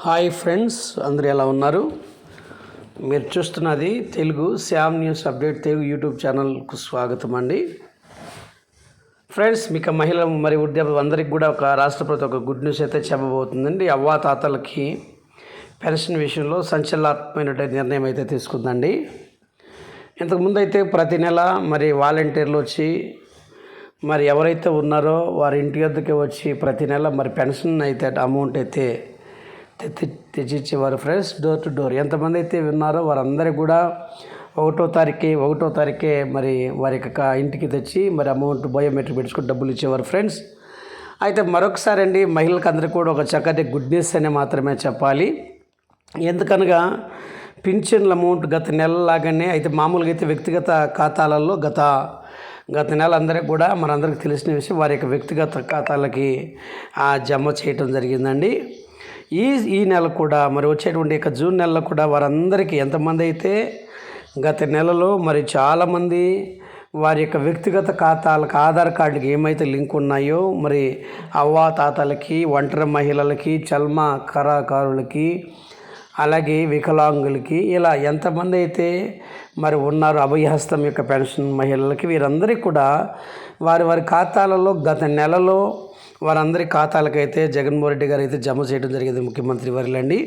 Hi friends, అందరూ ఎలా ఉన్నారు? మీరు చూస్తున్నది Telugu Shyam news update Telugu YouTube ఛానల్కు స్వాగతం అండి. ఫ్రెండ్స్, మీకు మహిళ మరి వృద్ధాప్యులు అందరికీ కూడా రాష్ట్ర ప్రభుత్వం ఒక గుడ్ న్యూస్ అయితే చెప్పబోతుందండి. అవ్వాతాతలకి పెన్షన్ విషయంలో సంచలనాత్మకమైన నిర్ణయం అయితే తీసుకుందండి. ఇంతకుముందు అయితే ప్రతి నెల మరి వాలంటీర్లు వచ్చి మరి ఎవరైతే ఉన్నారో వారి ఇంటి వద్దకే వచ్చి ప్రతి నెల మరి పెన్షన్ అయితే అమౌంట్ అయితే తెచ్చిచ్చేవారు ఫ్రెండ్స్, డోర్ టు డోర్. ఎంతమంది అయితే ఉన్నారో వారందరికీ కూడా ఒకటో తారీఖే మరి వారి యొక్క ఇంటికి తెచ్చి మరి అమౌంట్ బయోమెట్రిక్ పెట్టుకుని డబ్బులు ఇచ్చేవారు ఫ్రెండ్స్. అయితే మరొకసారి అండి, మహిళలకు అందరికీ కూడా ఒక చక్కటి గుడ్ న్యూస్ అని మాత్రమే చెప్పాలి. ఎందుకనగా పింఛన్ల అమౌంట్ గత నెలలాగానే అయితే మామూలుగా అయితే వ్యక్తిగత ఖాతాలలో గత నెల అందరికీ కూడా మనందరికీ తెలిసిన విషయం, వారి యొక్క వ్యక్తిగత ఖాతాలకి జమ చేయటం జరిగిందండి. ఈ నెల కూడా మరి వచ్చేటువంటి యొక్క జూన్ నెలలో కూడా వారందరికీ ఎంతమంది అయితే గత నెలలో మరి చాలామంది వారి యొక్క వ్యక్తిగత ఖాతాలకు ఆధార్ కార్డుకి ఏమైతే లింక్ ఉన్నాయో మరి అవ్వాతాతలకి, ఒంటరి మహిళలకి, చల్మా కళాకారులకి, అలాగే వికలాంగులకి, ఇలా ఎంతమంది అయితే మరి ఉన్నారు అభయహస్తం యొక్క పెన్షన్ మహిళలకి, వీరందరికీ కూడా వారి ఖాతాలలో గత నెలలో వారందరి ఖాతాలకైతే జగన్మోహన్ రెడ్డి గారు అయితే జమ చేయడం జరిగింది, ముఖ్యమంత్రి వర్యులండి.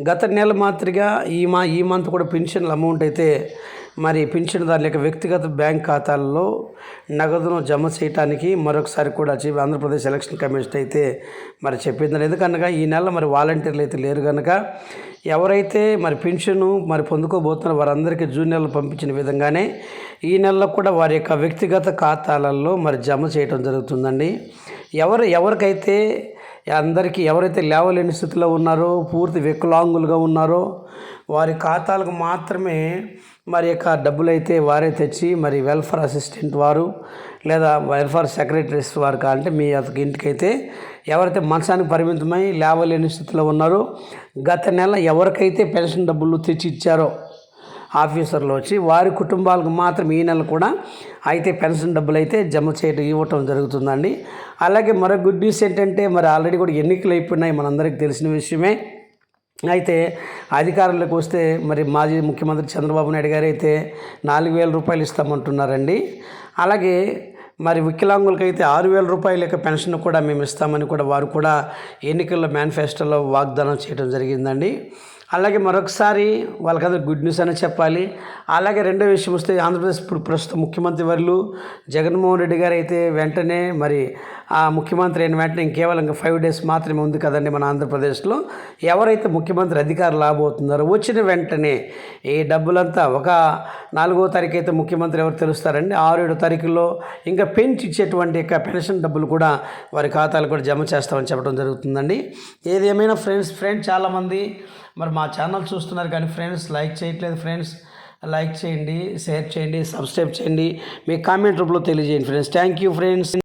గత నెల మాదిరిగా ఈ మంత్ కూడా పెన్షన్ల అమౌంట్ అయితే మరి పింఛన్దారుల యొక్క వ్యక్తిగత బ్యాంక్ ఖాతాల్లో నగదును జమ చేయడానికి మరొకసారి కూడా ఆంధ్రప్రదేశ్ ఎలక్షన్ కమిషన్ అయితే మరి చెప్పిందని. ఎందుకనగా ఈ నెల మరి వాలంటీర్లు అయితే లేరు కనుక ఎవరైతే మరి పెన్షన్ మరి పొందుకోబోతున్నారో వారందరికీ జూన్ నెలలో పంపించిన విధంగానే ఈ నెలలో కూడా వారి యొక్క వ్యక్తిగత ఖాతాలలో మరి జమ చేయడం జరుగుతుందండి. ఎవరికైతే ఎవరైతే లేవలేని స్థితిలో ఉన్నారో, పూర్తి వికలాంగులుగా ఉన్నారో వారి ఖాతాలకు మాత్రమే మరి యొక్క డబ్బులైతే వారే తెచ్చి మరి వెల్ఫేర్ అసిస్టెంట్ వారు లేదా వెల్ఫేర్ సెక్రటరీస్ వారు కావాలంటే మీ ఇంటికైతే ఎవరైతే మంచానికి పరిమితమై లేవలేని స్థితిలో ఉన్నారో గత నెల ఎవరికైతే పెన్షన్ డబ్బులు తెచ్చి ఇచ్చారో ఆఫీసర్లు వచ్చి వారి కుటుంబాలకు మాత్రం ఈ నెల కూడా అయితే పెన్షన్ డబ్బులు అయితే జమ ఇవ్వటం జరుగుతుందండి. అలాగే మరో గుడ్ న్యూస్ ఏంటంటే మరి ఆల్రెడీ కూడా ఎన్నికలు అయిపోయినాయి, మనందరికీ తెలిసిన విషయమే. అయితే అధికారంలోకి వస్తే మరి మాజీ ముఖ్యమంత్రి చంద్రబాబు నాయుడు గారు అయితే 4,000 రూపాయలు ఇస్తామంటున్నారండి. అలాగే మరి వికలాంగులకైతే 6,000 రూపాయల యొక్క పెన్షన్ కూడా మేము ఇస్తామని కూడా వారు కూడా ఎన్నికల్లో మేనిఫెస్టోలో వాగ్దానం చేయడం జరిగిందండి. అలాగే మరొకసారి వాళ్ళకందరూ గుడ్ న్యూస్ అని చెప్పాలి. అలాగే రెండో విషయం వస్తే ఆంధ్రప్రదేశ్ ప్రస్తుత ముఖ్యమంత్రి వర్యులు జగన్మోహన్ రెడ్డి గారు అయితే వెంటనే మరి ఆ ముఖ్యమంత్రి అయిన వెంటనే కేవలం ఇంకా 5 days మాత్రమే ఉంది కదండి మన ఆంధ్రప్రదేశ్లో. ఎవరైతే ముఖ్యమంత్రి అధికారులు రాబోతున్నారో వచ్చిన వెంటనే ఈ డబ్బులంతా ఒక 4వ తారీఖు అయితే ముఖ్యమంత్రి ఎవరు తెలుస్తారండి, 6-7 తారీఖుల్లో ఇంకా పెంచి ఇచ్చేటువంటి యొక్క పెన్షన్ డబ్బులు కూడా వారి ఖాతాలు కూడా జమ చేస్తామని చెప్పడం జరుగుతుందండి. ఏదేమైనా ఫ్రెండ్స్ చాలామంది మరి మా ఛానల్ చూస్తున్నారు కానీ ఫ్రెండ్స్ లైక్ చేయట్లేదు. ఫ్రెండ్స్ లైక్ చేయండి, షేర్ చేయండి, సబ్స్క్రైబ్ చేయండి, మీ కామెంట్ రూపంలో తెలియజేయండి ఫ్రెండ్స్. Thank you friends.